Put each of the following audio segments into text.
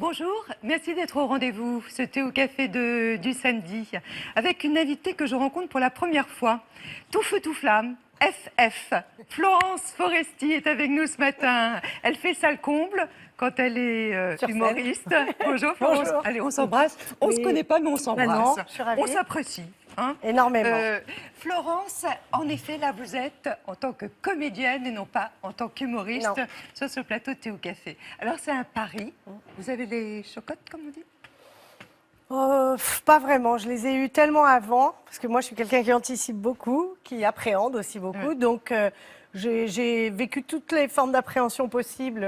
Bonjour, merci d'être au rendez-vous, ce thé au café du samedi, avec une invitée que je rencontre pour la première fois. Tout feu, tout flamme, FF. Florence Foresti est avec nous ce matin. Elle fait ça le comble quand elle est humoriste. Bonjour Florence. Bonjour. Allez, on s'embrasse. On ne se connaît pas, mais on s'embrasse. Non, je suis ravie. On s'apprécie. Hein. Énormément. Florence, en effet, là, vous êtes en tant que comédienne et non pas en tant qu'humoriste sur ce plateau de thé au café. Alors, c'est un pari. Vous avez les chocottes, comme on dit? Pas vraiment. Je les ai eus tellement avant, parce que moi, je suis quelqu'un qui anticipe beaucoup, qui appréhende aussi beaucoup. Donc, j'ai vécu toutes les formes d'appréhension possibles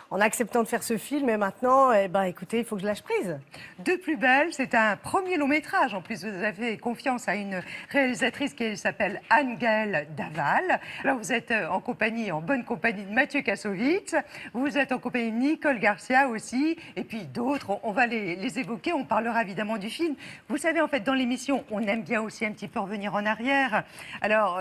en acceptant de faire ce film. Et maintenant, écoutez, il faut que je lâche prise. De plus belle, c'est un premier long métrage. En plus, vous avez confiance à une réalisatrice qui s'appelle Anne-Gaëlle Daval. Alors, vous êtes en bonne compagnie de Mathieu Kassovitz. Vous êtes en compagnie de Nicole Garcia aussi. Et puis d'autres, on va les évoquer. On parlera évidemment du film. Vous savez, en fait, dans l'émission, on aime bien aussi un petit peu revenir en arrière. Alors,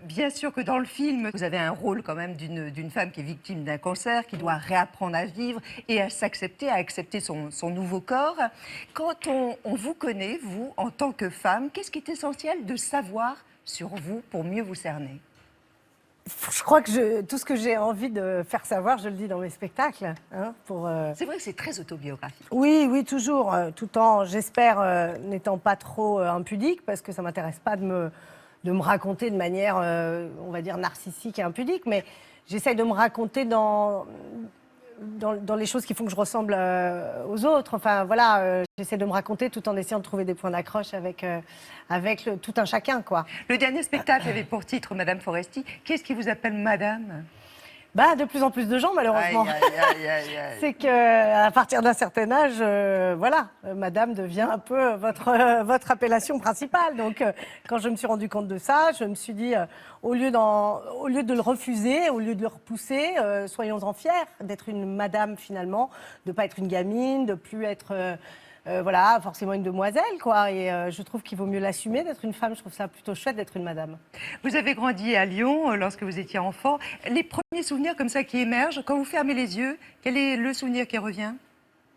bien sûr que dans le film, vous avez un rôle quand même d'une femme qui est victime d'un cancer, qui doit réapprendre à vivre et à s'accepter, à accepter son nouveau corps. Quand on vous connaît, vous, en tant que femme, qu'est-ce qui est essentiel de savoir sur vous pour mieux vous cerner? Je crois que tout ce que j'ai envie de faire savoir, je le dis dans mes spectacles. C'est vrai que c'est très autobiographique. Oui, oui, toujours. Tout en, j'espère, n'étant pas trop impudique, parce que ça ne m'intéresse pas de me raconter de manière, on va dire, narcissique et impudique, mais j'essaye de me raconter dans les choses qui font que je ressemble aux autres. Enfin, voilà, j'essaie de me raconter tout en essayant de trouver des points d'accroche avec tout un chacun, quoi. Le dernier spectacle avait pour titre Madame Foresti. Qu'est-ce qui vous appelle Madame? De plus en plus de gens, malheureusement. C'est qu'à partir d'un certain âge, Madame devient un peu votre appellation principale. Donc, quand je me suis rendu compte de ça, je me suis dit, au lieu de le refuser, au lieu de le repousser, soyons-en fiers d'être une Madame finalement, de ne pas être une gamine, de plus être... forcément une demoiselle, quoi. Et je trouve qu'il vaut mieux l'assumer d'être une femme. Je trouve ça plutôt chouette d'être une madame. Vous avez grandi à Lyon lorsque vous étiez enfant. Les premiers souvenirs comme ça qui émergent, quand vous fermez les yeux, quel est le souvenir qui revient?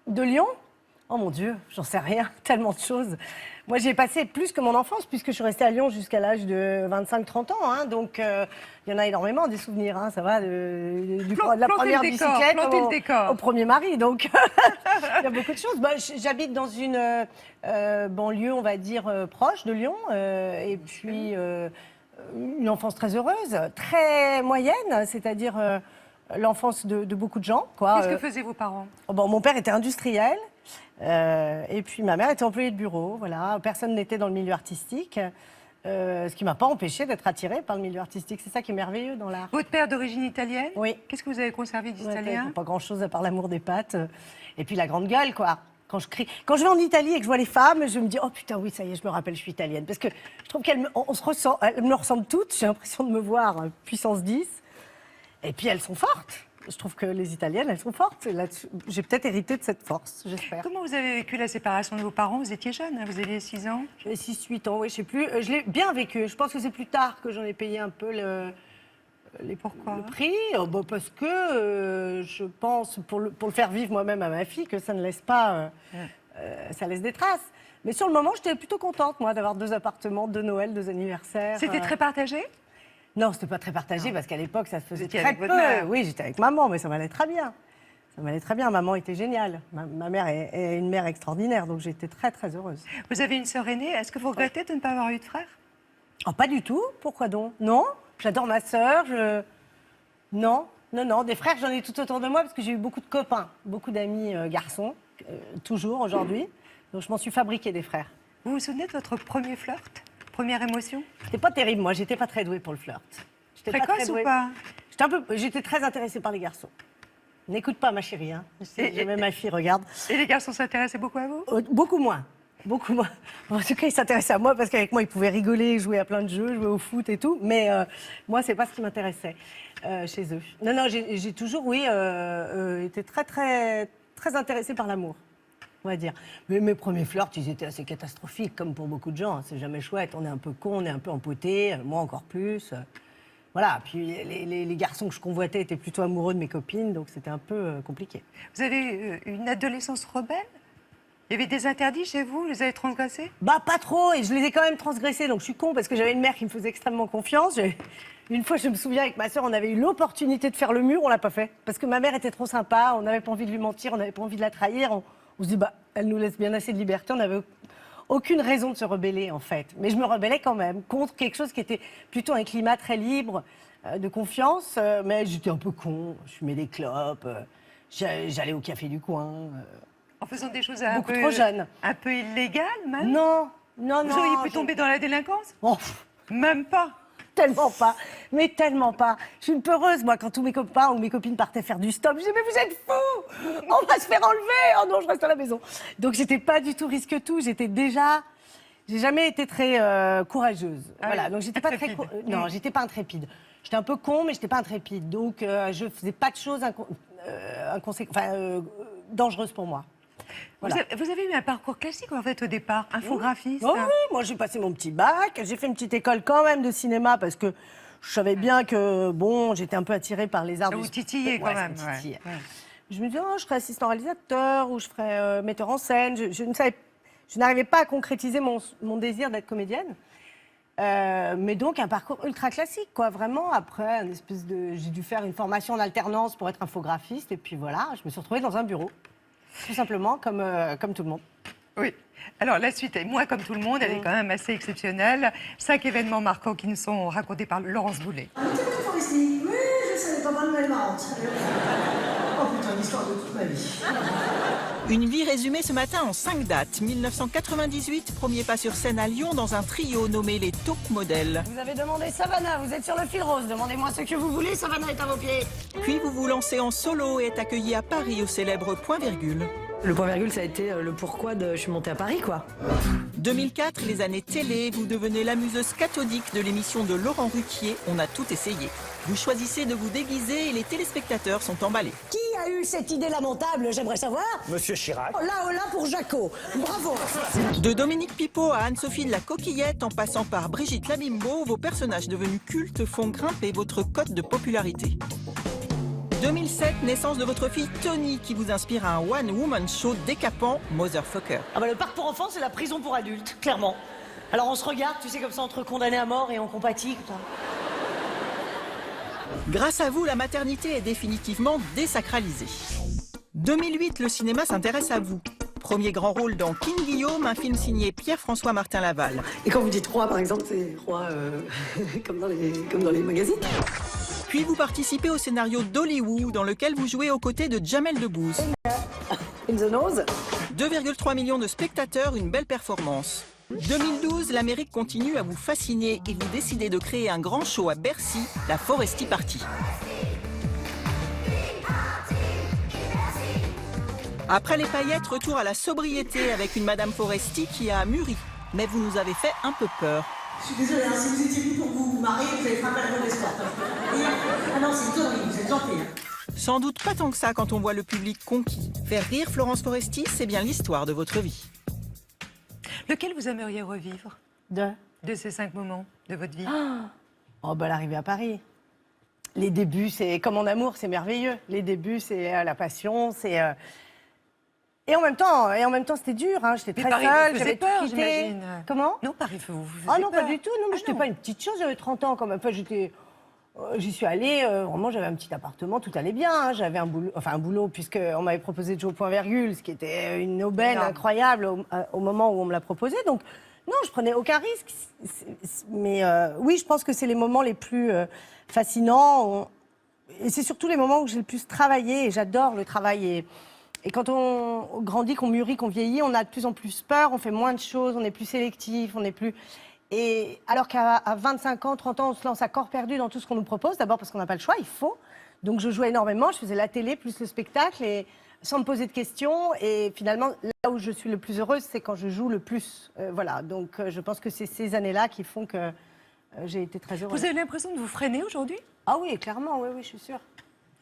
De Lyon? Oh mon Dieu, j'en sais rien, tellement de choses. Moi, j'y ai passé plus que mon enfance, puisque je suis restée à Lyon jusqu'à l'âge de 25-30 ans. Hein, donc, il y en a énormément des souvenirs. Hein, ça va, de la première bicyclette au premier mari. Donc, il y a beaucoup de choses. J'habite dans une banlieue, on va dire, proche de Lyon. Et puis, une enfance très heureuse, très moyenne, c'est-à-dire l'enfance de beaucoup de gens. Qu'est-ce que faisaient vos parents? Mon père était industriel. Et puis ma mère était employée de bureau, voilà. Personne n'était dans le milieu artistique, ce qui ne m'a pas empêchée d'être attirée par le milieu artistique. C'est ça qui est merveilleux dans l'art. Votre père d'origine italienne? Oui. Qu'est-ce que vous avez conservé d'italien? Pas grand-chose à part l'amour des pâtes. Et puis la grande gueule, quoi. Quand je crie, quand je vais en Italie et que je vois les femmes, je me dis, oh putain, oui, ça y est, je me rappelle, je suis italienne. Parce que je trouve elles me ressemblent toutes. J'ai l'impression de me voir puissance 10. Et puis elles sont fortes. Je trouve que les Italiennes, elles sont fortes. J'ai peut-être hérité de cette force, j'espère. Comment vous avez vécu la séparation de vos parents? Vous étiez jeune, hein, vous aviez 6 ans? J'avais 6-8 ans, oui, je sais plus. Je l'ai bien vécu. Je pense que c'est plus tard que j'en ai payé un peu le prix. Parce que je pense, pour le faire vivre moi-même à ma fille, que ça ne laisse pas... ça laisse des traces. Mais sur le moment, j'étais plutôt contente, moi, d'avoir 2 appartements, 2 Noëls, 2 anniversaires. C'était très partagé? Non, c'était pas très partagé parce qu'à l'époque, ça se faisait très avec peu. votre mère. Oui, j'étais avec maman, mais ça m'allait très bien. Ça m'allait très bien. Maman était géniale. Ma mère est une mère extraordinaire, donc j'étais très, très heureuse. Vous avez une sœur aînée. Est-ce que vous regrettez de ne pas avoir eu de frère? Oh, pas du tout. Pourquoi donc? Non, j'adore ma sœur. Non. Des frères, j'en ai tout autour de moi parce que j'ai eu beaucoup de copains, beaucoup d'amis garçons, toujours aujourd'hui. Donc je m'en suis fabriqué des frères. Vous vous souvenez de votre premier flirt? Première émotion? C'était pas terrible, moi. J'étais pas très douée pour le flirt. Précoce ou pas? J'étais très intéressée par les garçons. N'écoute pas ma chérie, hein. Même ma fille, regarde. Et les garçons s'intéressaient beaucoup à vous? Beaucoup moins. Beaucoup moins. En tout cas, ils s'intéressaient à moi parce qu'avec moi, ils pouvaient rigoler, jouer à plein de jeux, jouer au foot et tout. Mais moi, c'est pas ce qui m'intéressait chez eux. Non, j'ai toujours, été très, très, très intéressée par l'amour, on va dire. Mais mes premiers flirts, ils étaient assez catastrophiques, comme pour beaucoup de gens. C'est jamais chouette. On est un peu con, on est un peu empoté. Moi, encore plus. voilà, puis les garçons que je convoitais étaient plutôt amoureux de mes copines, donc c'était un peu compliqué. Vous avez une adolescence rebelle? Il y avait des interdits chez vous? Vous les avez transgressés? Bah pas trop, et je les ai quand même transgressés, donc je suis con parce que j'avais une mère qui me faisait extrêmement confiance. Une fois, je me souviens, avec ma sœur, on avait eu l'opportunité de faire le mur, on l'a pas fait. Parce que ma mère était trop sympa, on n'avait pas envie de lui mentir, on n'avait pas envie de la trahir. On se dit, bah, elle nous laisse bien assez de liberté, on n'avait aucune raison de se rebeller, en fait. Mais je me rebellais quand même contre quelque chose qui était plutôt un climat très libre, de confiance. Mais j'étais un peu con, je fumais des clopes, j'allais au café du coin. En faisant des choses Beaucoup trop jeune. Un peu illégales, même? Non, non, Vous non. auriez pu tomber dans la délinquance? Oh, Même pas. tellement pas, mais tellement pas. Je suis une peureuse, moi, quand tous mes copains ou mes copines partaient faire du stop. Je disais, mais vous êtes fous! On va se faire enlever! Oh non, je reste à la maison. Donc, j'étais pas du tout risque-tout. J'étais déjà... J'ai jamais été très courageuse. Ah voilà, oui, donc j'étais pas très... Non, j'étais pas intrépide. J'étais un peu con, mais j'étais pas intrépide. Donc, je faisais pas de choses dangereuses pour moi. Voilà. Vous avez eu un parcours classique, en fait, au départ, infographiste. Oh oui, moi j'ai passé mon petit bac, j'ai fait une petite école quand même de cinéma parce que je savais bien que, bon, j'étais un peu attirée par les arts Ça du vous titillait quand même. ça me titillait. Ouais. Je me disais, oh, je serais assistant réalisateur ou je ferais metteur en scène. Je n'arrivais pas à concrétiser mon désir d'être comédienne. Mais donc un parcours ultra classique, quoi, vraiment. Après, j'ai dû faire une formation en alternance pour être infographiste et puis voilà, je me suis retrouvée dans un bureau. Tout simplement, comme tout le monde. Oui. Alors, la suite est moins comme tout le monde, elle est quand même assez exceptionnelle. 5 événements marquants qui nous sont racontés par Laurence Boulet. Ah, t'es tout Foresti? Oui, je savais pas mal, mais elle est marrante. Oh putain, l'histoire de toute ma vie. Une vie résumée ce matin en 5 dates. 1998, premier pas sur scène à Lyon dans un trio nommé les Top Models. Vous avez demandé Savannah, vous êtes sur le fil rose. Demandez-moi ce que vous voulez, Savannah est à vos pieds. Puis vous vous lancez en solo et êtes accueilli à Paris au célèbre Point Virgule. Le point virgule, ça a été le pourquoi de je suis montée à Paris, quoi. 2004, les années télé, vous devenez l'amuseuse cathodique de l'émission de Laurent Ruquier, On a tout essayé. Vous choisissez de vous déguiser et les téléspectateurs sont emballés. Qui a eu cette idée lamentable, j'aimerais savoir? Monsieur Chirac. Oh là pour Jaco. Bravo. De Dominique Pipeau à Anne-Sophie de la Coquillette, en passant par Brigitte Labimbo, vos personnages devenus cultes font grimper votre cote de popularité. 2007, naissance de votre fille Tony qui vous inspire à un one-woman show décapant, Motherfucker. Ah bah le parc pour enfants, c'est la prison pour adultes, clairement. Alors on se regarde, tu sais, comme ça, entre condamnés à mort et on compatit, comme ça. Grâce à vous, la maternité est définitivement désacralisée. 2008, le cinéma s'intéresse à vous. Premier grand rôle dans King Guillaume, un film signé Pierre-François Martin Laval. Et quand vous dites roi, par exemple, c'est roi comme dans les magazines. Puis vous participez au scénario d'Hollywood, dans lequel vous jouez aux côtés de Jamel Debbouze. In the nose. 2,3 millions de spectateurs, une belle performance. 2012, l'Amérique continue à vous fasciner et vous décidez de créer un grand show à Bercy, la Foresti Party. Après les paillettes, retour à la sobriété avec une Madame Foresti qui a mûri. Mais vous nous avez fait un peu peur. Je suis désolée, hein, si vous étiez venu pour vous marier, vous avez frappé la mauvaise porte. Ah non, c'est une connerie, vous êtes gentil. Sans doute pas tant que ça quand on voit le public conquis. Faire rire Florence Foresti, c'est bien l'histoire de votre vie. Lequel vous aimeriez revivre de ces 5 moments de votre vie? Oh, bah, l'arrivée à Paris. Les débuts, c'est comme en amour, c'est merveilleux. Les débuts, c'est la passion, c'est... Et en même temps, c'était dur. Hein. J'étais très seule, j'avais peur, tout quitté. j'imagine. Comment? Non, Paris, vous Ah non, peur. pas du tout. Non, mais j'étais pas une petite chose. J'avais 30 ans quand même. Enfin, j'y suis allée. Vraiment, j'avais un petit appartement, tout allait bien. Hein. J'avais un boulot, puisque on m'avait proposé de jouer au point virgule, ce qui était une aubaine incroyable au moment où on me l'a proposé. Donc, non, je prenais aucun risque. Mais oui, je pense que c'est les moments les plus fascinants. Et c'est surtout les moments où j'ai le plus travaillé. Et j'adore le travail. Et quand on grandit, qu'on mûrit, qu'on vieillit, on a de plus en plus peur, on fait moins de choses, on est plus sélectif, on est plus... Et alors qu'à 25 ans, 30 ans, on se lance à corps perdu dans tout ce qu'on nous propose, d'abord parce qu'on n'a pas le choix, il faut. Donc je jouais énormément, je faisais la télé plus le spectacle, et sans me poser de questions. Et finalement, là où je suis le plus heureuse, c'est quand je joue le plus. Voilà, donc je pense que c'est ces années-là qui font que j'ai été très heureuse. Vous avez l'impression de vous freiner aujourd'hui? Ah oui, clairement, oui, je suis sûre.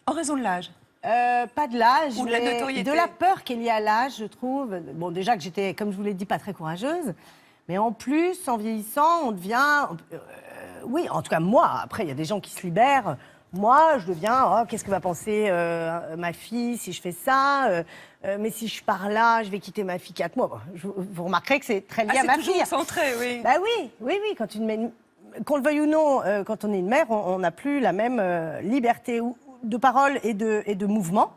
En raison de l'âge? Pas de l'âge, Ou de la mais notoriété. de la peur qu'il y a à l'âge, je trouve. Bon, déjà que j'étais, comme je vous l'ai dit, pas très courageuse, mais en plus, en vieillissant, on devient oui, en tout cas, moi, après, il y a des gens qui se libèrent. Moi, je deviens, oh, qu'est-ce que va penser ma fille si je fais ça mais si je pars là, je vais quitter ma fille 4 mois. Bon, vous remarquerez que c'est très lié à ma c'est toujours fille. centré, oui. Bah oui, oui, oui. Qu'on le veuille ou non, quand on est une mère, on n'a plus la même liberté de parole et de mouvement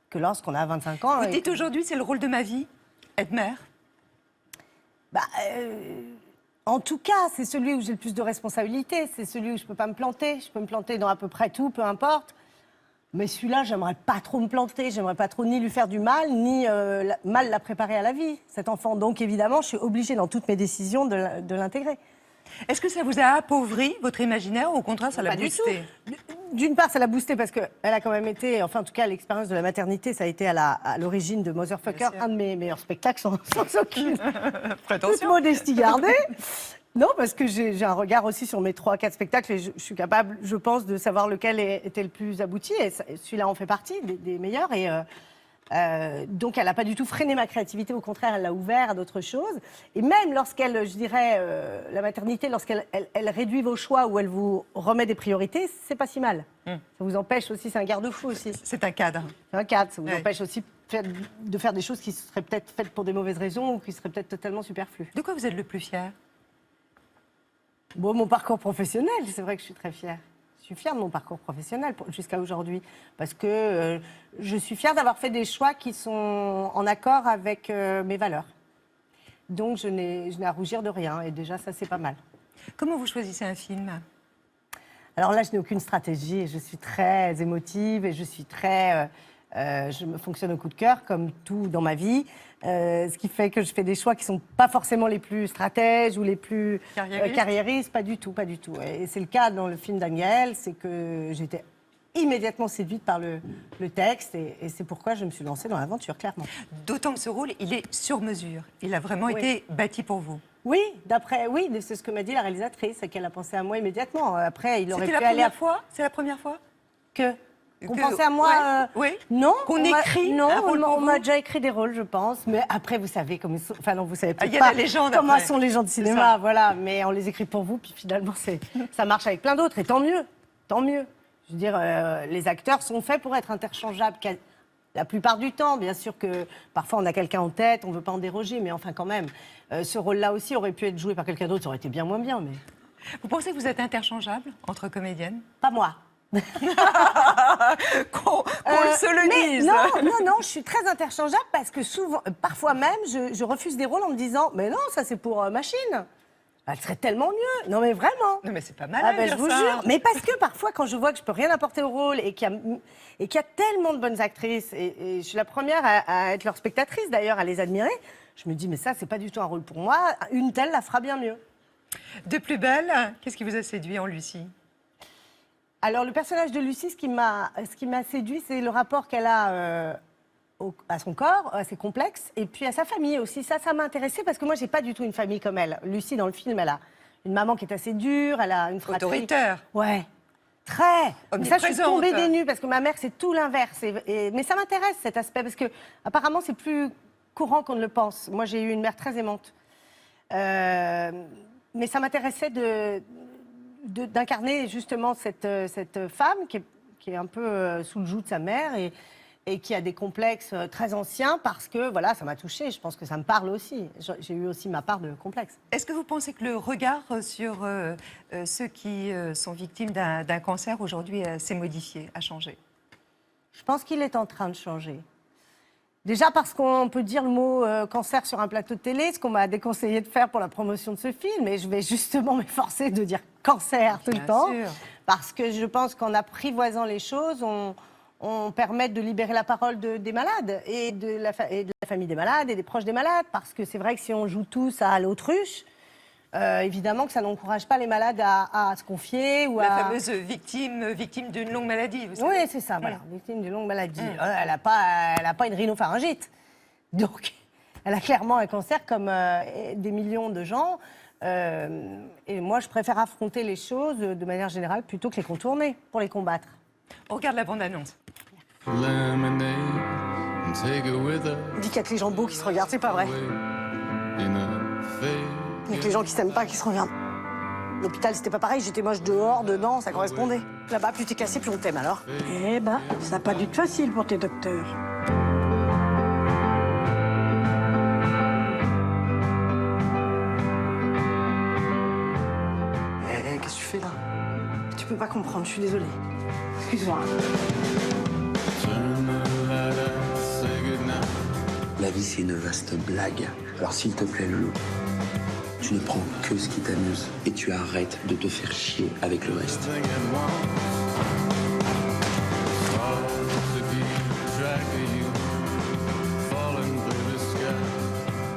que lorsqu'on a 25 ans. Vous dites aujourd'hui, c'est le rôle de ma vie, être mère. Bah, en tout cas, c'est celui où j'ai le plus de responsabilités. C'est celui où je ne peux pas me planter. Je peux me planter dans à peu près tout, peu importe. Mais celui-là, j'aimerais pas trop me planter. J'aimerais pas trop ni lui faire du mal, ni mal la préparer à la vie, cet enfant. Donc, évidemment, je suis obligée dans toutes mes décisions de l'intégrer. Est-ce que ça vous a appauvri votre imaginaire ou au contraire, ça l'a Pas du boosté? D'une part, ça l'a boosté parce qu'elle a quand même été, enfin en tout cas l'expérience de la maternité, ça a été à l'origine de Motherfucker, un de mes meilleurs spectacles sans aucune toute modestie gardée. Non, parce que j'ai un regard aussi sur mes 3-4 spectacles et je suis capable, je pense, de savoir lequel était le plus abouti. Et celui-là en fait partie des meilleurs. Et donc, elle n'a pas du tout freiné ma créativité. Au contraire, elle l'a ouvert à d'autres choses. Et même lorsqu'elle, je dirais, la maternité, lorsqu'elle elle réduit vos choix ou elle vous remet des priorités, c'est pas si mal. Ça vous empêche aussi, c'est un garde-fou aussi. C'est un cadre. C'est un cadre, ça vous empêche aussi de faire des choses qui seraient peut-être faites pour des mauvaises raisons ou qui seraient peut-être totalement superflues. De quoi vous êtes le plus fier? Bon, mon parcours professionnel, c'est vrai que je suis très fière. Je suis fière de mon parcours professionnel jusqu'à aujourd'hui parce que je suis fière d'avoir fait des choix qui sont en accord avec mes valeurs. Donc, je n'ai à rougir de rien et déjà, ça, c'est pas mal. Comment vous choisissez un film? Alors là, je n'ai aucune stratégie et je suis très émotive et je suis très... je me fonctionne au coup de cœur, comme tout dans ma vie. Ce qui fait que je fais des choix qui ne sont pas forcément les plus stratèges ou les plus carriéristes. Pas du tout, pas du tout. Et c'est le cas dans le film d'Angel, c'est que j'étais immédiatement séduite par le texte et c'est pourquoi je me suis lancée dans l'aventure, clairement. D'autant que ce rôle, il est sur mesure. Il a vraiment été bâti pour vous. Oui, c'est ce que m'a dit la réalisatrice, c'est qu'elle a pensé à moi immédiatement. Après, il aurait pu aller à fois. C'est la première fois qu'on pensait à moi. Oui. Non. Qu'on écrit. Non, un rôle on m'a déjà écrit des rôles, je pense. Mais après, vous savez comment ils sont. Enfin, non, vous savez peut-être y a pas la légende comment après. sont les gens de cinéma, voilà. Mais on les écrit pour vous, puis finalement, ça marche avec plein d'autres. Et tant mieux, tant mieux. Je veux dire, les acteurs sont faits pour être interchangeables. La plupart du temps, bien sûr que parfois on a quelqu'un en tête, on ne veut pas en déroger, mais enfin quand même, ce rôle-là aussi aurait pu être joué par quelqu'un d'autre, ça aurait été bien moins bien. Mais... Vous pensez que vous êtes interchangeable entre comédiennes? Pas moi. Qu'on se le dise. Non, je suis très interchangeable parce que souvent, parfois même, je refuse des rôles en me disant, mais non, ça c'est pour machine. Elle serait tellement mieux. Non mais vraiment. Non mais c'est pas mal. Je vous jure. Mais parce que parfois, quand je vois que je peux rien apporter au rôle et qu'il y a tellement de bonnes actrices, et je suis la première à être leur spectatrice d'ailleurs, à les admirer, je me dis, mais ça, c'est pas du tout un rôle pour moi. Une telle la fera bien mieux. De plus belle, qu'est-ce qui vous a séduit en Lucie? Alors, le personnage de Lucie, ce qui m'a séduit, c'est le rapport qu'elle a à son corps, à ses complexes, et puis à sa famille aussi. Ça m'a intéressée parce que moi, j'ai pas du tout une famille comme elle. Lucie, dans le film, elle a une maman qui est assez dure, elle a une fratrie... Autoritaire. Ouais, très. Mais ça, je suis tombée des nues parce que ma mère, c'est tout l'inverse. Mais ça m'intéresse, cet aspect, parce que apparemment, c'est plus courant qu'on ne le pense. Moi, j'ai eu une mère très aimante. Mais ça m'intéressait d'incarner justement cette femme qui est un peu sous le joug de sa mère et qui a des complexes très anciens parce que, voilà, ça m'a touchée. Je pense que ça me parle aussi. J'ai eu aussi ma part de complexe. Est-ce que vous pensez que le regard sur ceux qui sont victimes d'un cancer aujourd'hui s'est modifié, a changé? Je pense qu'il est en train de changer. Déjà parce qu'on peut dire le mot cancer sur un plateau de télé, ce qu'on m'a déconseillé de faire pour la promotion de ce film, et je vais justement m'efforcer de dire cancer tout le temps, parce que je pense qu'en apprivoisant les choses, on permet de libérer la parole des malades et de la famille des malades et des proches des malades, parce que c'est vrai que si on joue tous à l'autruche, évidemment que ça n'encourage pas les malades à se confier ou la fameuse victime d'une longue maladie. Vous savez. Oui, c'est ça, voilà, victime d'une longue maladie. Elle n'a pas une rhinopharyngite. Donc, elle a clairement un cancer comme des millions de gens. Et moi, je préfère affronter les choses de manière générale plutôt que les contourner pour les combattre. On regarde la bande-annonce. On dit qu'il y a que les gens beaux qui se regardent, c'est pas vrai. Il y a que les gens qui s'aiment pas qui se regardent. L'hôpital, c'était pas pareil. J'étais moche dehors, dedans, ça correspondait. Là-bas, plus t'es cassé, plus on t'aime alors. Eh ben, ça n'a pas dû être facile pour tes docteurs. Qu'est-ce que tu fais là? Tu peux pas comprendre, je suis désolée. Excuse-moi. La vie, c'est une vaste blague. Alors, s'il te plaît, Loulou, tu ne prends que ce qui t'amuse et tu arrêtes de te faire chier avec le reste.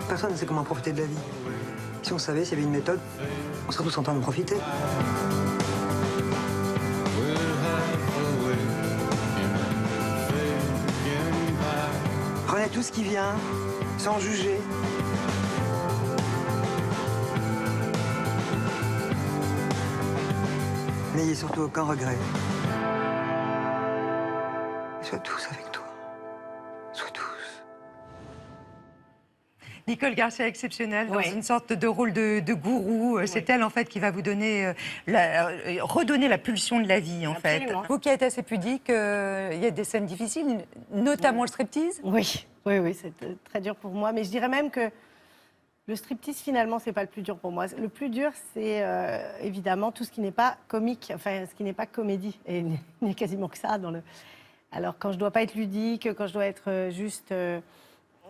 Personne ne sait comment profiter de la vie. Si on savait, s'il y avait une méthode, on serait tous en train de profiter. Prenez tout ce qui vient, sans juger. N'ayez surtout aucun regret. Sois tous avec toi. Sois tous. Nicole Garcia exceptionnelle dans Oui. une sorte de rôle de gourou. C'est elle en fait qui va vous donner, redonner la pulsion de la vie en Absolument. fait. Vous qui êtes assez pudique, il y a des scènes difficiles, notamment le striptease. Oui, c'est très dur pour moi. Mais je dirais même que le striptease, finalement, c'est pas le plus dur pour moi. Le plus dur, c'est évidemment tout ce qui n'est pas comique, enfin, ce qui n'est pas comédie. Et il n'y a quasiment que ça dans le... Alors, quand je dois pas être ludique, quand je dois être juste...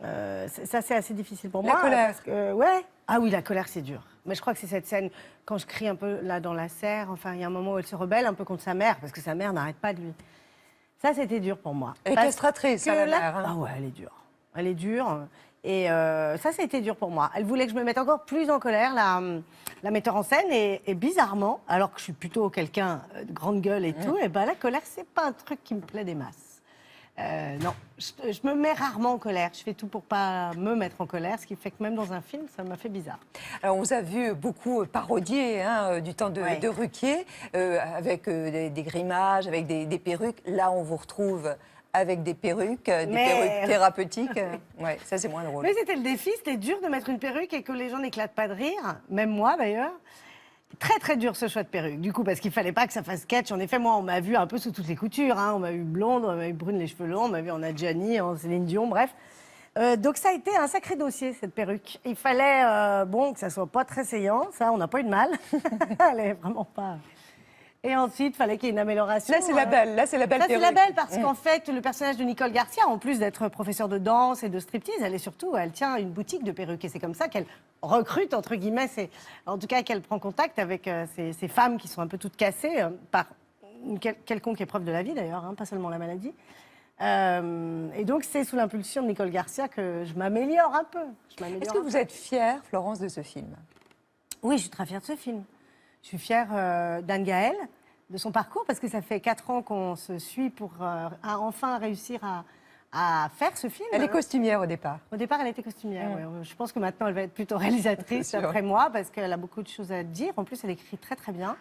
ça, c'est assez difficile pour La moi. colère. Parce que, ouais. Ah oui, la colère, c'est dur. Mais je crois que c'est cette scène, quand je crie un peu là dans la serre, enfin, il y a un moment où elle se rebelle un peu contre sa mère, parce que sa mère n'arrête pas de lui. Ça, c'était dur pour moi. Elle est Parce castratrice, que la là- mère, hein. Ah ouais, elle est dure. Elle est dure. Et ça, c'était dur pour moi. Elle voulait que je me mette encore plus en colère, la metteur en scène. Et bizarrement, alors que je suis plutôt quelqu'un de grande gueule et tout, et ben la colère, c'est pas un truc qui me plaît des masses. Non, je me mets rarement en colère. Je fais tout pour pas me mettre en colère, ce qui fait que même dans un film, ça m'a fait bizarre. Alors, on vous a vu beaucoup parodier du temps Ouais. de Ruquier, avec des grimages, avec des perruques. Là, on vous retrouve avec des perruques Mais- thérapeutiques. Ouais, ça, c'est moins drôle. Mais c'était le défi, c'était dur de mettre une perruque et que les gens n'éclatent pas de rire, même moi d'ailleurs. Très très dur ce choix de perruque, du coup, parce qu'il fallait pas que ça fasse sketch. En effet, moi, on m'a vu un peu sous toutes les coutures. Hein. On m'a vu blonde, on m'a vu brune, les cheveux longs, on m'a vu en Adjani, en Céline Dion, bref. Donc ça a été un sacré dossier, cette perruque. Il fallait bon, que ça soit pas très saillant, ça, on n'a pas eu de mal. Elle est vraiment pas... Et ensuite, il fallait qu'il y ait une amélioration. Là, c'est la belle. Là, c'est la belle Là, c'est perruque. la belle parce qu'en fait, le personnage de Nicole Garcia, en plus d'être professeure de danse et de striptease, elle tient une boutique de perruques. Et c'est comme ça qu'elle recrute, entre guillemets, en tout cas qu'elle prend contact avec ces femmes qui sont un peu toutes cassées par une quelconque épreuve de la vie d'ailleurs, hein, pas seulement la maladie. Et donc, c'est sous l'impulsion de Nicole Garcia que je m'améliore un peu. Est-ce que vous êtes fière, Florence, de ce film? Oui, je suis très fière de ce film. Je suis fière d'Anne Gaël, de son parcours, parce que ça fait 4 ans qu'on se suit pour enfin réussir à faire ce film. Elle est costumière au départ. Au départ, elle était costumière. Ouais. Je pense que maintenant, elle va être plutôt réalisatrice C'est sûr. après moi, parce qu'elle a beaucoup de choses à dire. En plus, elle écrit très très bien.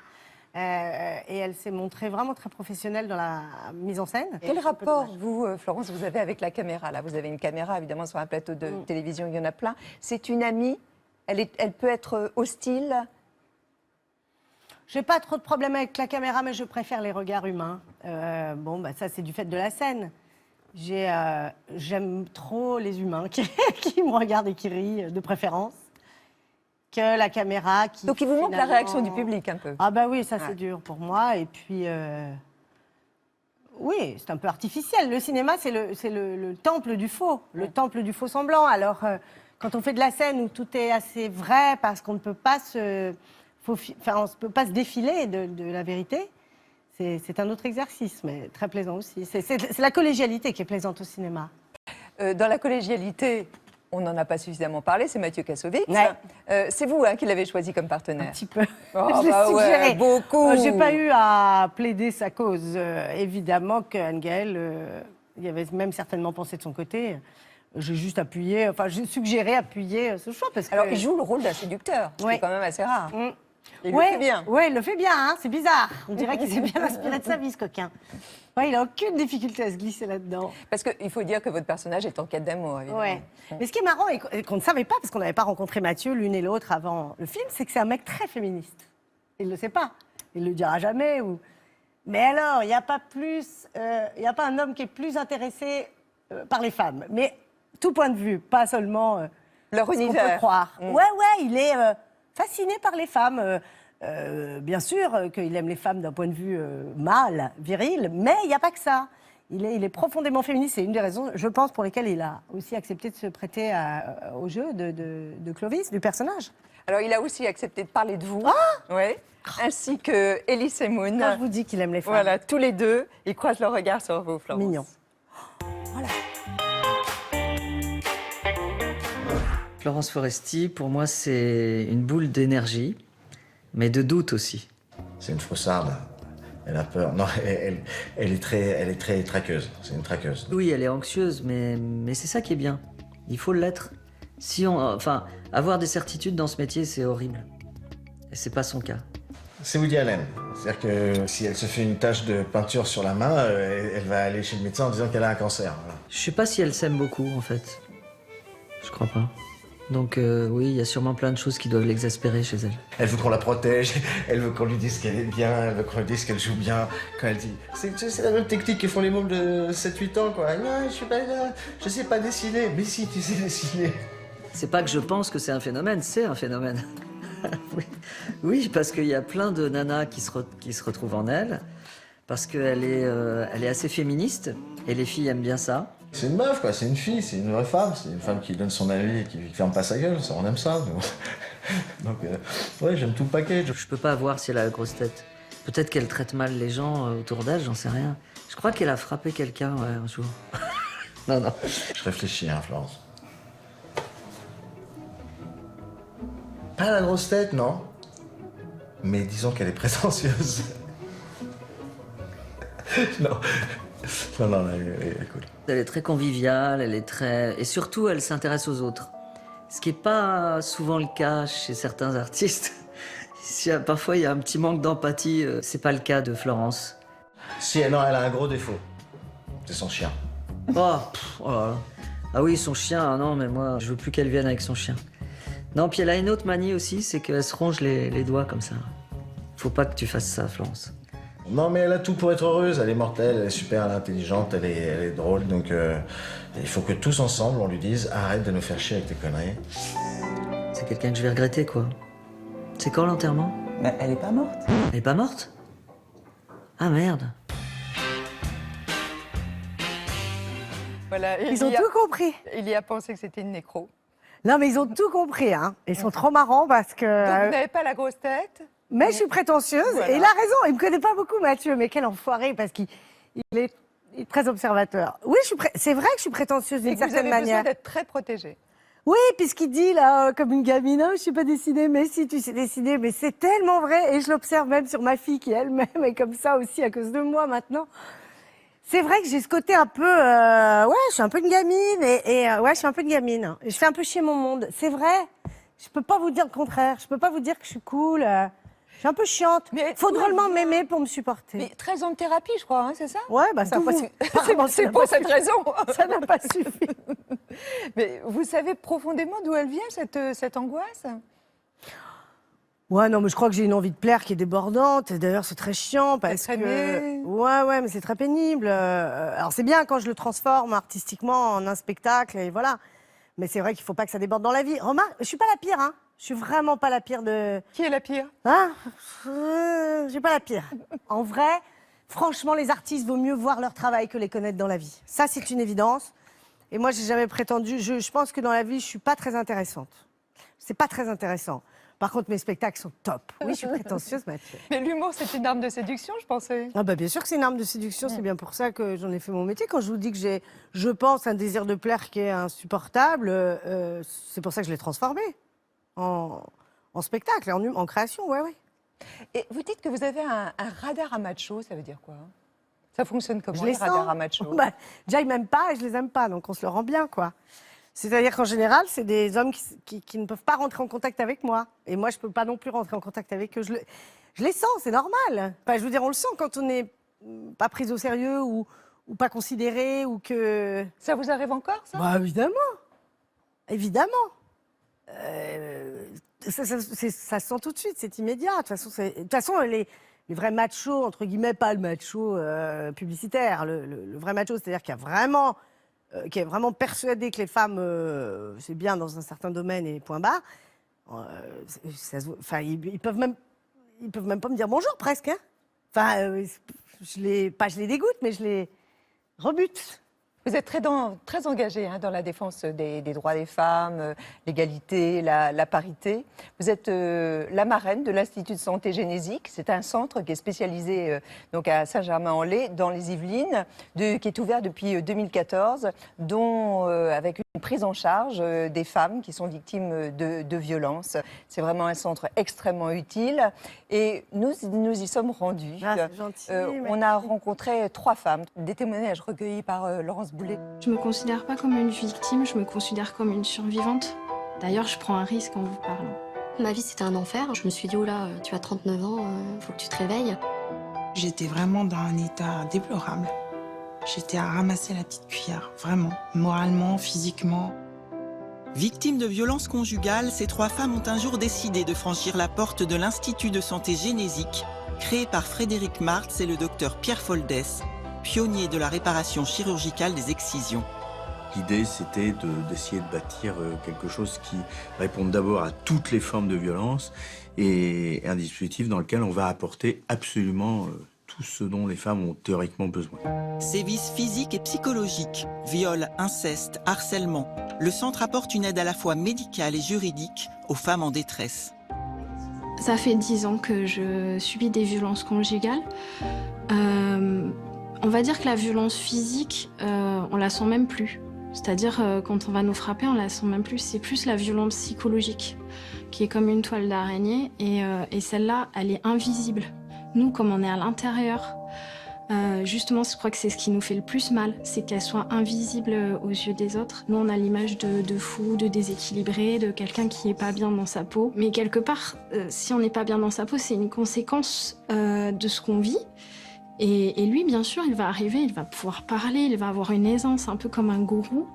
Et elle s'est montrée vraiment très professionnelle dans la mise en scène. Quel Et rapport, c'est vous, Florence, vous avez avec la caméra? Là, vous avez une caméra, évidemment, sur un plateau de télévision, il y en a plein. C'est une amie. Elle peut être hostile. J'ai pas trop de problème avec la caméra, mais je préfère les regards humains. Ça, c'est du fait de la scène. J'aime trop les humains qui me regardent et qui rient, de préférence, que la caméra qui... Donc, il vous manque la finalement- réaction du public, un peu. Ah bah oui, ça Ouais. c'est dur pour moi. Et puis, oui, c'est un peu artificiel. Le cinéma, c'est le temple du faux, le temple du faux semblant. Alors, quand on fait de la scène où tout est assez vrai, parce qu'on ne peut pas on ne peut pas se défiler de la vérité, c'est un autre exercice, mais très plaisant aussi. C'est la collégialité qui est plaisante au cinéma. Dans la collégialité, on n'en a pas suffisamment parlé, c'est Mathieu Kassovitz. Ouais. C'est vous qui l'avez choisi comme Un partenaire. petit peu. Oh, Je l'ai bah ouais, suggéré. beaucoup. J'ai pas eu à plaider sa cause. Évidemment qu'Anne Gaël, il y avait même certainement pensé de son côté. J'ai juste appuyé, j'ai suggéré appuyer ce choix parce que. Alors, il joue le rôle d'un séducteur, ce qui Ouais. est quand même assez rare. Mm. Il le fait bien. Oui, il le fait bien, hein, c'est bizarre. On dirait qu'il s'est bien inspiré de sa vie, ce coquin. Ouais, il n'a aucune difficulté à se glisser là-dedans. Parce qu'il faut dire que votre personnage est en quête d'amour, évidemment. Ouais. Mais ce qui est marrant et qu'on ne savait pas, parce qu'on n'avait pas rencontré Mathieu l'une et l'autre avant le film, c'est que c'est un mec très féministe. Il ne le sait pas. Il ne le dira jamais. Mais alors, il n'y a pas un homme qui est plus intéressé par les femmes. Mais tout point de vue, pas seulement leur ce qu'on univers. peut croire. Ouais, il est fasciné par les femmes. Bien sûr qu'il aime les femmes d'un point de vue mâle, viril, mais il n'y a pas que ça. Il est profondément féministe. C'est une des raisons, je pense, pour lesquelles il a aussi accepté de se prêter au jeu de Clovis, du personnage. Alors, il a aussi accepté de parler de vous. Ouais. Ainsi que Elise et Moon. Quand je vous dis qu'il aime les femmes. Voilà, tous les deux, ils croisent leur regard sur vous, Florence. Mignon. Florence Foresti, pour moi, c'est une boule d'énergie, mais de doute aussi. C'est une faussarde. Elle a peur. Non, elle est très traqueuse. C'est une traqueuse. Oui, elle est anxieuse, mais c'est ça qui est bien. Il faut l'être. Avoir des certitudes dans ce métier, c'est horrible. Et c'est pas son cas. C'est Woody Allen. C'est-à-dire que si elle se fait une tache de peinture sur la main, elle va aller chez le médecin en disant qu'elle a un cancer. Voilà. Je sais pas si elle s'aime beaucoup, en fait. Je crois pas. Donc oui, il y a sûrement plein de choses qui doivent l'exaspérer chez elle. Elle veut qu'on la protège, elle veut qu'on lui dise qu'elle est bien, elle veut qu'on lui dise qu'elle joue bien. Quand elle dit... C'est la même technique que font les mômes de 7-8 ans, quoi. Non, je suis pas là, je sais pas dessiner. Mais si, tu sais dessiner. C'est pas que je pense que c'est un phénomène, c'est un phénomène. Oui, parce qu'il y a plein de nanas qui se retrouvent en elle, parce qu'elle est assez féministe, et les filles aiment bien ça. C'est une meuf, quoi, c'est une fille, c'est une vraie femme, c'est une femme qui donne son avis et qui ferme pas sa gueule, ça, on aime ça. Donc, ouais, j'aime tout le paquet. Je peux pas voir si elle a la grosse tête. Peut-être qu'elle traite mal les gens autour d'elle, j'en sais rien. Je crois qu'elle a frappé quelqu'un un jour. Non. Je réfléchis, hein, Florence. Pas la grosse tête, non. Mais disons qu'elle est prétentieuse. Non, elle est cool. Elle est très conviviale, et surtout, elle s'intéresse aux autres. Ce qui n'est pas souvent le cas chez certains artistes. Parfois, il y a un petit manque d'empathie. C'est pas le cas de Florence. Si, non, elle a un gros défaut. C'est son chien. Oh là là. Ah oui, son chien, non, mais moi, je veux plus qu'elle vienne avec son chien. Non, puis elle a une autre manie aussi, c'est qu'elle se ronge les doigts comme ça. Faut pas que tu fasses ça, Florence. Non, mais elle a tout pour être heureuse. Elle est mortelle, elle est super, elle est intelligente, elle est drôle. Donc, il faut que tous ensemble, on lui dise arrête de nous faire chier avec tes conneries. C'est quelqu'un que je vais regretter, quoi. C'est quand l'enterrement? Mais elle est pas morte. Elle est pas morte? Ah merde. Voilà, Ils ont tout compris. Il y a pensé que c'était une nécro. Non, mais ils ont tout compris. Hein. Ils sont trop marrants parce que... Donc, vous n'avez pas la grosse tête? Mais je suis prétentieuse, voilà. Et il a raison, il me connaît pas beaucoup Mathieu, mais quel enfoiré, parce qu'il est très observateur. Oui, c'est vrai que je suis prétentieuse d'une certaine manière. Vous avez besoin d'être très protégée. Oui, puisqu'il dit là, comme une gamine, oh, je sais pas dessiner, mais si, tu sais dessiner, mais c'est tellement vrai, et je l'observe même sur ma fille qui elle-même est comme ça aussi à cause de moi maintenant. C'est vrai que j'ai ce côté un peu, ouais, je suis un peu une gamine, ouais, je suis un peu une gamine. Et je fais un peu chier mon monde, c'est vrai. Je peux pas vous dire le contraire, je peux pas vous dire que je suis cool. Je suis un peu chiante. Il faut drôlement m'aimer pour me supporter. Mais 13 ans de thérapie, je crois, hein, c'est ça? Ouais, bah ça c'est pour cette raison. Ça n'a pas suffi. Mais vous savez profondément d'où elle vient, cette angoisse? Ouais, non, mais je crois que j'ai une envie de plaire qui est débordante. Et d'ailleurs, c'est très chiant parce que... Ouais, mais c'est très pénible. Alors, c'est bien quand je le transforme artistiquement en un spectacle, et voilà. Mais c'est vrai qu'il faut pas que ça déborde dans la vie. Remarque, je suis pas la pire, hein. Je suis vraiment pas la pire de... Qui est la pire? Hein? Je suis pas la pire. En vrai, franchement, les artistes, vaut mieux voir leur travail que les connaître dans la vie. Ça, c'est une évidence. Et moi, j'ai jamais prétendu... Je pense que dans la vie, je suis pas très intéressante. C'est pas très intéressant. Par contre, mes spectacles sont top. Oui, je suis prétentieuse, Mathieu. Mais l'humour, c'est une arme de séduction, je pensais. Ah bah bien sûr que c'est une arme de séduction, c'est bien pour ça que j'en ai fait mon métier. Quand je vous dis que j'ai, je pense, un désir de plaire qui est insupportable, c'est pour ça que je l'ai transformé en spectacle, en création, ouais. Et vous dites que vous avez un radar à macho, ça veut dire quoi? Ça fonctionne comment, les radars à macho? Bah, déjà, ils m'aiment pas et je les aime pas, donc on se le rend bien, quoi. C'est-à-dire qu'en général, c'est des hommes qui ne peuvent pas rentrer en contact avec moi. Et moi, je ne peux pas non plus rentrer en contact avec eux. Je les sens, c'est normal. Enfin, je veux dire, on le sent quand on n'est pas pris au sérieux ou pas considéré ou que... Ça vous arrive encore, ça? Bah, évidemment. Évidemment. ça se sent tout de suite, c'est immédiat. De toute façon, les vrais machos, entre guillemets, pas le macho publicitaire, le vrai macho, c'est-à-dire qui est vraiment persuadé que les femmes, c'est bien dans un certain domaine et point barre. Ils peuvent même pas me dire bonjour presque. Hein. Enfin, je les dégoûte, mais je les rebute. Vous êtes très engagé dans la défense des droits des femmes, l'égalité, la parité. Vous êtes la marraine de l'Institut de santé génésique. C'est un centre qui est spécialisé donc à Saint-Germain-en-Laye, dans les Yvelines, qui est ouvert depuis 2014, dont avec une prise en charge des femmes qui sont victimes de violences. C'est vraiment un centre extrêmement utile. Et nous y sommes rendus. Ah, c'est gentil, on a rencontré 3 femmes, des témoignages recueillis par Laurence Boulet. Je me considère pas comme une victime, je me considère comme une survivante. D'ailleurs, je prends un risque en vous parlant. Ma vie, c'était un enfer. Je me suis dit, oh là, tu as 39 ans, faut que tu te réveilles. J'étais vraiment dans un état déplorable. J'étais à ramasser la petite cuillère, vraiment, moralement, physiquement. Victimes de violences conjugales, ces 3 femmes ont un jour décidé de franchir la porte de l'Institut de santé génésique, créé par Frédéric Martz et le docteur Pierre Foldès, pionnier de la réparation chirurgicale des excisions. L'idée, c'était d'essayer de bâtir quelque chose qui réponde d'abord à toutes les formes de violence et un dispositif dans lequel on va apporter absolument tout ce dont les femmes ont théoriquement besoin. Sévices physiques et psychologiques, viols, inceste, harcèlement. Le centre apporte une aide à la fois médicale et juridique aux femmes en détresse. Ça fait 10 ans que je subis des violences conjugales. On va dire que la violence physique, on la sent même plus. C'est-à-dire, quand on va nous frapper, on la sent même plus. C'est plus la violence psychologique, qui est comme une toile d'araignée. Et celle-là, elle est invisible. Nous, comme on est à l'intérieur, justement, je crois que c'est ce qui nous fait le plus mal, c'est qu'elle soit invisible aux yeux des autres. Nous, on a l'image de fou, de déséquilibré, de quelqu'un qui n'est pas bien dans sa peau. Mais quelque part, si on n'est pas bien dans sa peau, c'est une conséquence de ce qu'on vit. Et lui, bien sûr, il va arriver, il va pouvoir parler, il va avoir une aisance, un peu comme un gourou.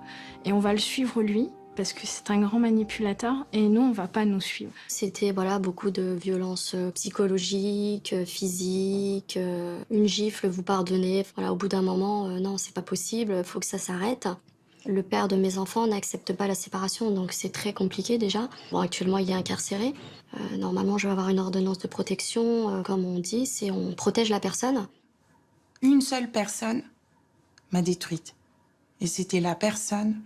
Et on va le suivre, lui, parce que c'est un grand manipulateur, et nous, on va pas nous suivre. C'était beaucoup de violences psychologiques, physiques, une gifle, vous pardonnez. Voilà, au bout d'un moment, non, c'est pas possible, il faut que ça s'arrête. Le père de mes enfants n'accepte pas la séparation, donc c'est très compliqué déjà. Bon, actuellement, il est incarcéré. Normalement, je vais avoir une ordonnance de protection. Comme on dit, c'est on protège la personne. Une seule personne m'a détruite. Et c'était la personne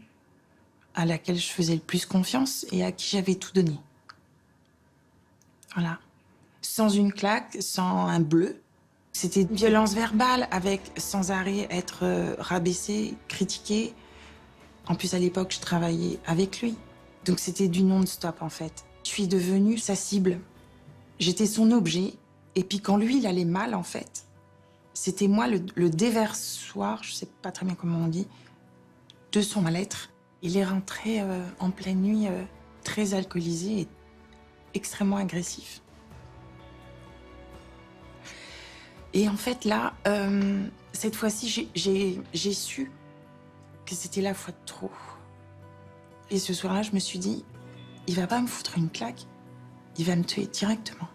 à laquelle je faisais le plus confiance et à qui j'avais tout donné. Voilà. Sans une claque, sans un bleu. C'était une violence verbale avec sans arrêt être rabaissé, critiqué. En plus, à l'époque, je travaillais avec lui. Donc c'était du non-stop, en fait. Je suis devenue sa cible. J'étais son objet. Et puis quand lui, il allait mal, en fait, c'était moi le déversoir, je sais pas très bien comment on dit, de son mal-être. Il est rentré en pleine nuit, très alcoolisé et extrêmement agressif. Et en fait, là, cette fois-ci, j'ai su que c'était la fois de trop. Et ce soir-là, je me suis dit, il va pas me foutre une claque, il va me tuer directement.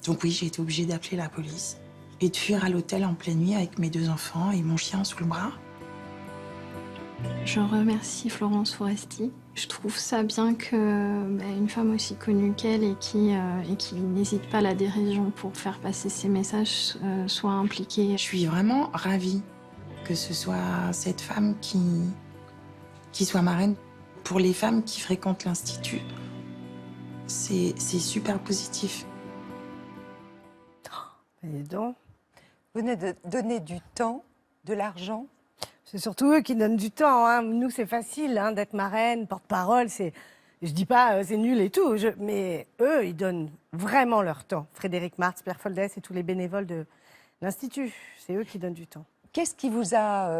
Donc oui, j'ai été obligée d'appeler la police et de fuir à l'hôtel en pleine nuit avec mes 2 enfants et mon chien sous le bras. Je remercie Florence Foresti. Je trouve ça bien qu'une femme aussi connue qu'elle et qui n'hésite pas à la dérision pour faire passer ses messages soit impliquée. Je suis vraiment ravie que ce soit cette femme qui soit marraine. Pour les femmes qui fréquentent l'Institut, c'est super positif. Et donc, vous venez de donner du temps, de l'argent. c'est surtout eux qui donnent du temps. Hein. Nous, c'est facile d'être marraine, porte-parole. Je dis pas c'est nul et tout, mais eux, ils donnent vraiment leur temps. Frédéric Martz, Pierre Foldès et tous les bénévoles de l'Institut, c'est eux qui donnent du temps. Qu'est-ce qui vous a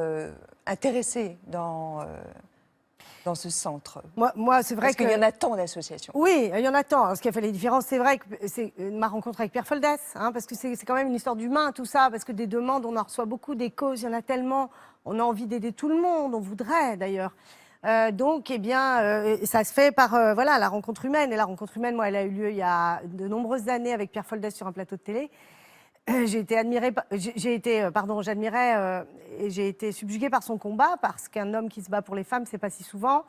intéressé dans ce centre? Moi, c'est vrai Parce qu'il y en a tant d'associations. Oui, il y en a tant. Alors, ce qui a fait les différences, c'est vrai que c'est ma rencontre avec Pierre Foldès, parce que c'est quand même une histoire d'humain, tout ça, parce que des demandes, on en reçoit beaucoup, des causes, il y en a tellement. On a envie d'aider tout le monde, on voudrait d'ailleurs. Donc, eh bien, ça se fait par voilà, la rencontre humaine. Et la rencontre humaine, moi, elle a eu lieu il y a de nombreuses années avec Pierre Foldès sur un plateau de télé. J'ai été admirée, j'admirais et j'ai été subjuguée par son combat, parce qu'un homme qui se bat pour les femmes, c'est pas si souvent.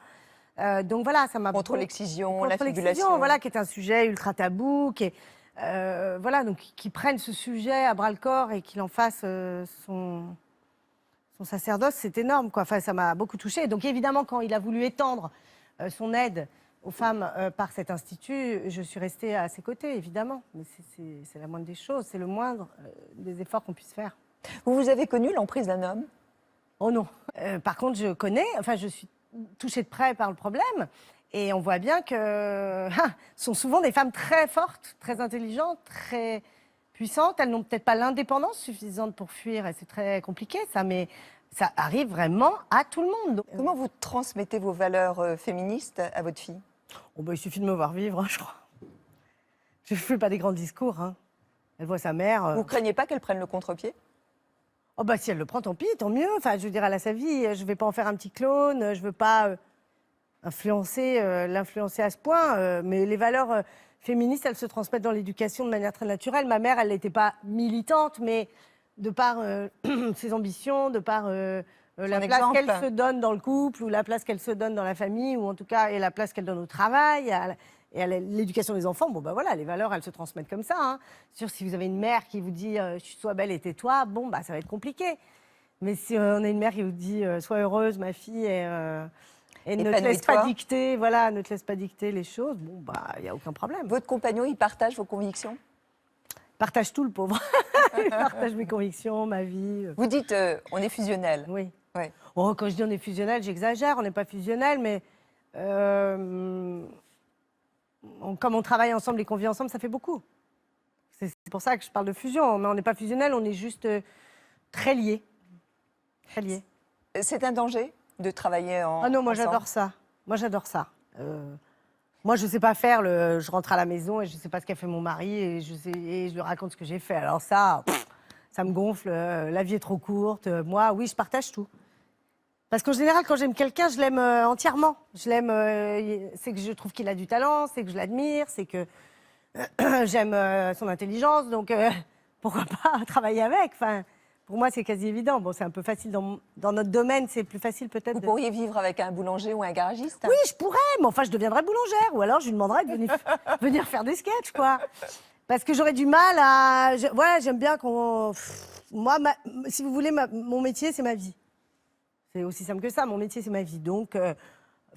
Donc voilà, ça m'a Contre l'excision, contre la l'excision, fibulation. voilà, qui est un sujet ultra tabou, qui est voilà, donc qui prenne ce sujet à bras le corps et qu'il en fasse son sacerdoce, c'est énorme, quoi. Enfin, ça m'a beaucoup touchée. Donc évidemment, quand il a voulu étendre son aide aux femmes par cet institut, je suis restée à ses côtés, évidemment. Mais c'est la moindre des choses, c'est le moindre des efforts qu'on puisse faire. Vous avez connu l'emprise d'un homme? Oh non. Par contre, je connais, enfin, je suis touchée de près par le problème. Et on voit bien que ce sont souvent des femmes très fortes, très intelligentes, très puissantes. Elles n'ont peut-être pas l'indépendance suffisante pour fuir, et c'est très compliqué, ça, mais ça arrive vraiment à tout le monde. Comment vous transmettez vos valeurs féministes à votre fille? Oh bah, il suffit de me voir vivre, hein, je crois. Je ne fais pas des grands discours. Hein. Elle voit sa mère. Vous ne craignez pas qu'elle prenne le contre-pied? Oh bah, si elle le prend, tant pis, tant mieux. Enfin, je veux dire, elle a sa vie. Je ne vais pas en faire un petit clone. Je ne veux pas l'influencer à ce point. Mais les valeurs féministes, elles se transmettent dans l'éducation de manière très naturelle. Ma mère, elle n'était pas militante, mais de par ses ambitions, de par la place qu'elle se donne dans le couple, ou la place qu'elle se donne dans la famille, ou en tout cas, et la place qu'elle donne au travail, et à l'éducation des enfants, bon ben voilà, les valeurs, elles se transmettent comme ça. Hein. Sûr, si vous avez une mère qui vous dit sois belle et tais-toi, bon bah ça va être compliqué. Mais si on a une mère qui vous dit sois heureuse, ma fille, et ne te laisse pas dicter, voilà, ne te laisse pas dicter les choses, bon bah il y a aucun problème. Votre compagnon, il partage vos convictions? Il partage tout, le pauvre. Il partage mes convictions, ma vie. Vous dites on est fusionnel. Oui. Ouais. Oh, quand je dis on est fusionnel, j'exagère, on n'est pas fusionnel, mais comme on travaille ensemble et qu'on vit ensemble, ça fait beaucoup. C'est pour ça que je parle de fusion. Mais on n'est pas fusionnel, on est juste très liés. Très liés. C'est un danger de travailler ensemble? Ah non, moi j'adore ça. Moi j'adore ça. Moi je ne sais pas faire, je rentre à la maison et je ne sais pas ce qu'a fait mon mari et je lui raconte ce que j'ai fait. Alors ça, ça me gonfle, la vie est trop courte. Moi, oui, je partage tout. Parce qu'en général, quand j'aime quelqu'un, je l'aime entièrement. Je l'aime, c'est que je trouve qu'il a du talent, c'est que je l'admire, c'est que j'aime son intelligence, donc pourquoi pas travailler avec. Enfin, pour moi, c'est quasi évident. Bon, c'est un peu facile dans notre domaine, c'est plus facile peut-être. Vous pourriez vivre avec un boulanger ou un garagiste? Oui, je pourrais, mais enfin, je deviendrais boulangère, ou alors je lui demanderais de venir faire des sketchs, quoi. Parce que j'aurais du mal à... Voilà, j'aime bien qu'on... Moi, si vous voulez, mon métier, c'est ma vie. C'est aussi simple que ça, mon métier, c'est ma vie. Donc, il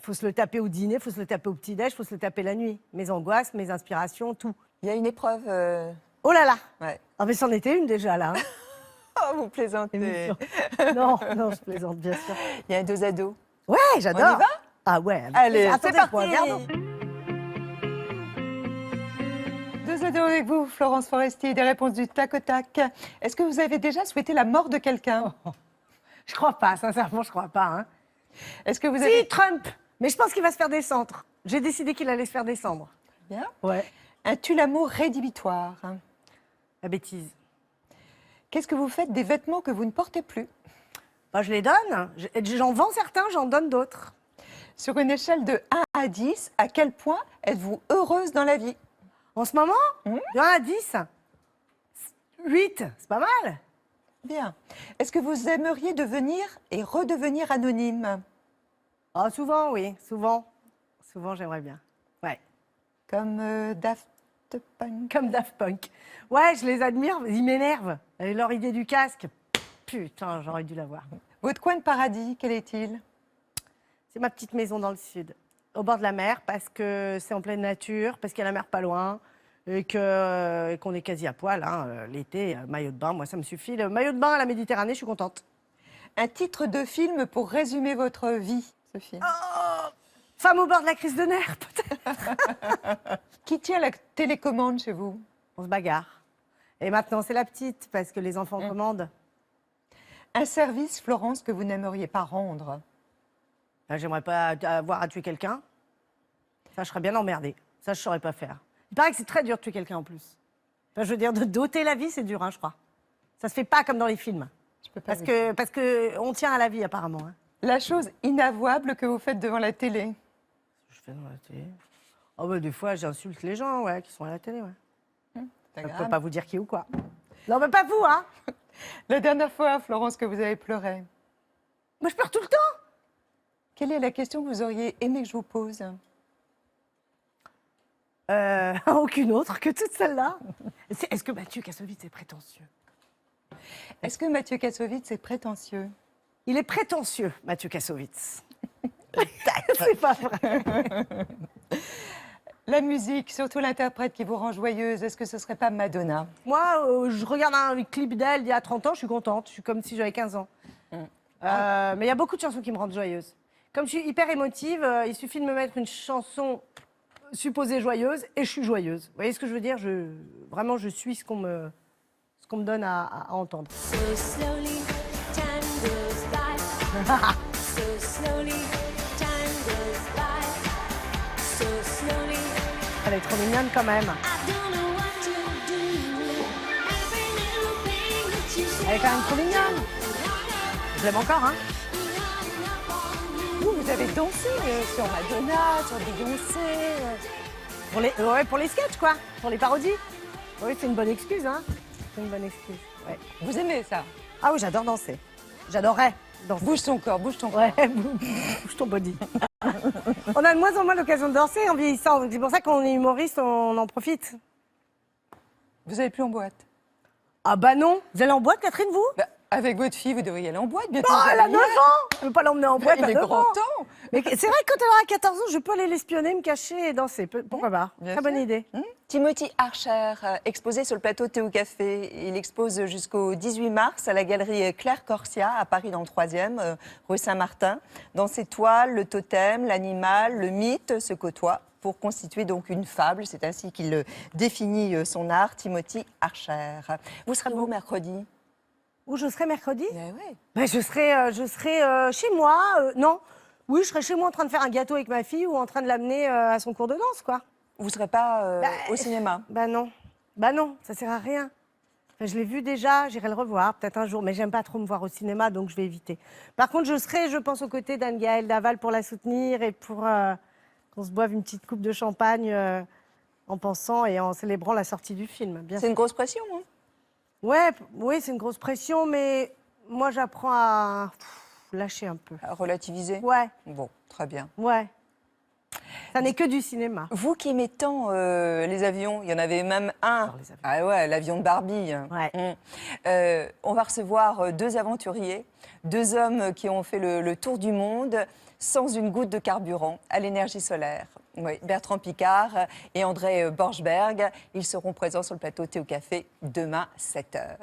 faut se le taper au dîner, il faut se le taper au petit-déj, il faut se le taper la nuit. Mes angoisses, mes inspirations, tout. Il y a une épreuve... Oh là là. Ouais. Ah, mais c'en était une déjà, là. Hein. Oh, vous plaisantez. Non, je plaisante, bien sûr. Il y a un dos à dos. Ouais, j'adore. On y va? Ah ouais. Allez, attendez, c'est parti. Pardon. Deux ados avec vous, Florence Foresti, des réponses du tac au tac. Est-ce que vous avez déjà souhaité la mort de quelqu'un? Je crois pas, sincèrement, je crois pas. Hein. Est-ce que vous avez... Si, Trump. Mais je pense qu'il va se faire descendre. J'ai décidé qu'il allait se faire descendre. Bien. Ouais. Un tue-l'amour rédhibitoire. La bêtise. Qu'est-ce que vous faites des vêtements que vous ne portez plus? Bah, je les donne. J'en vends certains, j'en donne d'autres. Sur une échelle de 1 à 10, à quel point êtes-vous heureuse dans la vie? En ce moment, de 1 à 10, 8, c'est pas mal. Bien. Est-ce que vous aimeriez devenir et redevenir anonyme? Oh, souvent, oui, souvent. Souvent, j'aimerais bien. Ouais. Comme Daft Punk. Comme Daft Punk. Ouais, je les admire, ils m'énervent. Et leur idée du casque, putain, j'aurais dû l'avoir. Votre coin de paradis, quel est-il? C'est ma petite maison dans le sud, au bord de la mer, parce que c'est en pleine nature, parce qu'il y a la mer pas loin, et qu'on est quasi à poil. Hein, l'été, maillot de bain, moi, ça me suffit. Le maillot de bain à la Méditerranée, je suis contente. Un titre de film pour résumer votre vie, Sophie? Oh, Femme au bord de la crise de nerfs, peut-être. Qui tient la télécommande chez vous? On se bagarre. Et maintenant, c'est la petite, parce que les enfants commandent. Un service, Florence, que vous n'aimeriez pas rendre? J'aimerais pas avoir à tuer quelqu'un. Ça, je serais bien emmerdée. Ça, je saurais pas faire. Il paraît que c'est très dur de tuer quelqu'un en plus. Enfin, je veux dire, de doter la vie, c'est dur, hein, je crois. Ça se fait pas comme dans les films. Je peux pas parce que on tient à la vie, apparemment. Hein. La chose inavouable que vous faites devant la télé. Je fais dans la télé. Oh, bah, des fois, j'insulte les gens ouais, qui sont à la télé. Ouais. Je ne peux pas vous dire qui ou quoi. Non, mais pas vous, hein. La dernière fois, Florence, que vous avez pleuré. Moi, je pleure tout le temps. Quelle est la question que vous auriez aimé que je vous pose? Aucune autre que toute celle-là. Est-ce que Mathieu Kassovitz est prétentieux? Est-ce que Mathieu Kassovitz est prétentieux? Il est prétentieux, Mathieu Kassovitz. C'est pas vrai. La musique, surtout l'interprète qui vous rend joyeuse, est-ce que ce serait pas Madonna? Moi, je regarde un clip d'elle il y a 30 ans, je suis contente. Je suis comme si j'avais 15 ans. Mais il y a beaucoup de chansons qui me rendent joyeuse. Comme je suis hyper émotive, il suffit de me mettre une chanson supposée joyeuse et je suis joyeuse. Vous voyez ce que je veux dire? Vraiment, je suis ce qu'on me donne à entendre. Elle est trop mignonne quand même. Elle est quand même trop mignonne. Je l'aime encore, hein. Vous avez dansé sur Madonna, sur Beyoncé. Pour les sketchs, quoi. Pour les parodies. Oui, c'est une bonne excuse, hein. C'est une bonne excuse. Ouais. Vous aimez ça? Ah oui, j'adore danser. J'adorerais danser. Bouge ton corps, bouge ton corps. Ouais, bouge ton body. On a de moins en moins l'occasion de danser en vieillissant. Donc c'est pour ça qu'on est humoriste, on en profite. Vous n'allez plus en boîte? Ah bah non. Vous allez en boîte, Catherine, vous? Avec votre fille, vous devriez aller en boîte bientôt. Oh, elle a 9 ans. Je ne peux pas l'emmener en boîte. Il est grand temps. Mais c'est vrai que quand elle aura 14 ans, je peux aller l'espionner, me cacher et danser. Pourquoi pas? Très bonne idée. Timothy Archer, exposé sur le plateau Théo Café. Il expose jusqu'au 18 mars à la galerie Claire Corsia, à Paris dans le 3e, rue Saint-Martin. Dans ses toiles, le totem, l'animal, le mythe se côtoient pour constituer donc une fable. C'est ainsi qu'il définit son art, Timothy Archer. Vous serez où mercredi? Où je serai mercredi? Ouais. Ben, je serai chez moi. Non. Oui, je serai chez moi en train de faire un gâteau avec ma fille ou en train de l'amener à son cours de danse, quoi. Vous ne serez pas au cinéma? Bah non, ça sert à rien. Enfin, je l'ai vu déjà, j'irai le revoir peut-être un jour, mais j'aime pas trop me voir au cinéma, donc je vais éviter. Par contre, je serai, je pense, aux côtés d'Anne-Gaëlle Daval pour la soutenir et pour qu'on se boive une petite coupe de champagne en pensant et en célébrant la sortie du film. C'est une grosse pression, hein? Oui, c'est une grosse pression, mais moi, j'apprends à lâcher un peu. À relativiser? Ouais. Bon, très bien. Ouais. Ça n'est que du cinéma. Vous qui aimez tant les avions, il y en avait même un. Ah ouais, l'avion de Barbie. Ouais. On va recevoir 2 aventuriers, 2 hommes qui ont fait le tour du monde sans une goutte de carburant à l'énergie solaire. Oui, Bertrand Piccard et André Borschberg, ils seront présents sur le plateau Théo Café demain 7h.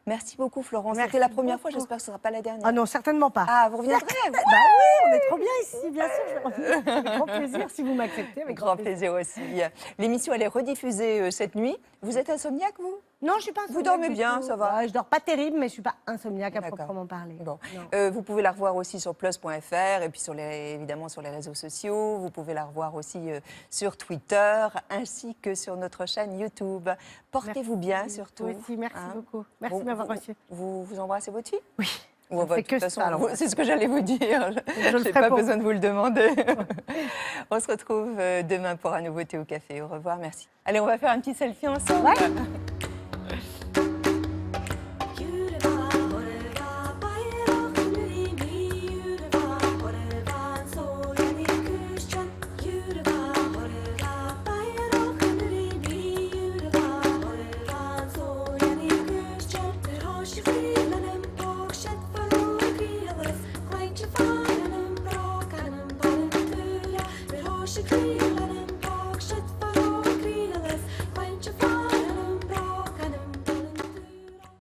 Merci beaucoup Florence. C'était la première fois, j'espère que ce ne sera pas la dernière. Ah non, certainement pas. Ah, vous reviendrez? Bah oui, on est trop bien ici, bien sûr. Je vais revenir. Avec grand plaisir si vous m'acceptez. Avec grand plaisir aussi. L'émission, elle est rediffusée cette nuit. Vous êtes insomniaque, vous? Non, je ne suis pas insomniaque. Vous dormez bien, ça va? Je dors pas terrible, mais je ne suis pas insomniaque à proprement parler. Bon. Vous pouvez la revoir aussi sur plus.fr et puis évidemment sur les réseaux sociaux. Vous pouvez la revoir aussi sur Twitter ainsi que sur notre chaîne YouTube. Portez-vous bien surtout. Vous aussi, merci beaucoup. Merci de m'avoir reçu. Vous embrassez votre fille? Oui. De toute façon, c'est ce que j'allais vous dire. Je n'ai pas besoin de vous le demander. On se retrouve demain pour un nouveau Théo Café. Au revoir, merci. Allez, on va faire un petit selfie ensemble. Ouais.